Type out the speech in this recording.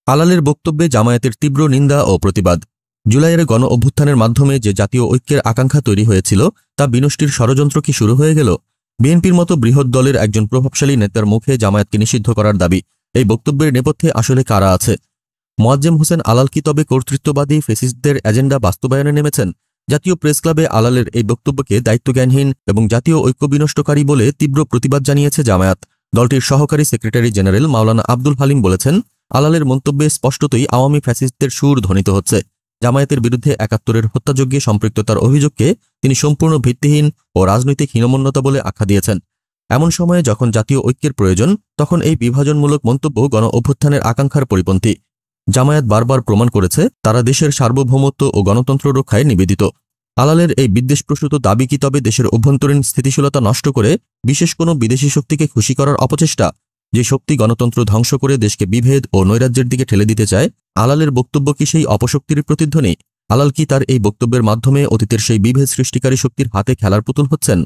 আলালের বক্তব্যে জামায়াতের তীব্র নিন্দা ও প্রতিবাদ। জুলাইয়ের গণ অভ্যুত্থানের মাধ্যমে যে জাতীয় ঐক্যের আকাঙ্ক্ষা তৈরি হয়েছিল তা বিনষ্টির ষড়যন্ত্র কি শুরু হয়ে গেল? বিএনপির মতো বৃহৎ দলের একজন প্রভাবশালী নেতার মুখে জামায়াতকে নিষিদ্ধ করার দাবি, এই বক্তব্যের নেপথ্যে আসলে কারা আছে? মোয়াজ্জেম হোসেন আলাল কি তবে কর্তৃত্ববাদী ফেসিস্টদের এজেন্ডা বাস্তবায়নে নেমেছেন? জাতীয় প্রেস ক্লাবে আলালের এই বক্তব্যকে দায়িত্বজ্ঞানহীন এবং জাতীয় ঐক্য বিনষ্টকারী বলে তীব্র প্রতিবাদ জানিয়েছে জামায়াত। দলটির সহকারী সেক্রেটারি জেনারেল মাওলানা আব্দুল হালিম বলেছেন, আলালের মন্তব্যে স্পষ্টতই আওয়ামী ফ্যাসিস্টদের সুর ধ্বনিত হচ্ছে। জামায়াতের বিরুদ্ধে ৭১-এর হত্যাযজ্ঞে সম্পৃক্ততার অভিযোগকে তিনি সম্পূর্ণ ভিত্তিহীন ও রাজনৈতিক হীনমন্যতা বলে আখ্যা দিয়েছেন। এমন সময়ে যখন জাতীয় ঐক্যের প্রয়োজন, তখন এই বিভাজনমূলক মন্তব্য গণ অভ্যুত্থানের আকাঙ্ক্ষার পরিপন্থী। জামায়াত বারবার প্রমাণ করেছে তারা দেশের সার্বভৌমত্ব ও গণতন্ত্র রক্ষায় নিবেদিত। আলালের এই বিদ্বেষপ্রসূত দাবি কি তবে দেশের অভ্যন্তরীণ স্থিতিশীলতা নষ্ট করে বিশেষ কোনো বিদেশি শক্তিকে খুশি করার অপচেষ্টা, যে শক্তি গণতন্ত্র ধ্বংস করে দেশকে বিভেদ ও নৈরাজ্যের দিকে ঠেলে দিতে চায়? আলালের বক্তব্য কি সেই অপশক্তির প্রতিধ্বনি? আলাল কি তার এই বক্তব্যের মাধ্যমে অতীতের সেই বিভেদ সৃষ্টিকারী শক্তির হাতে খেলার পুতুল হচ্ছেন?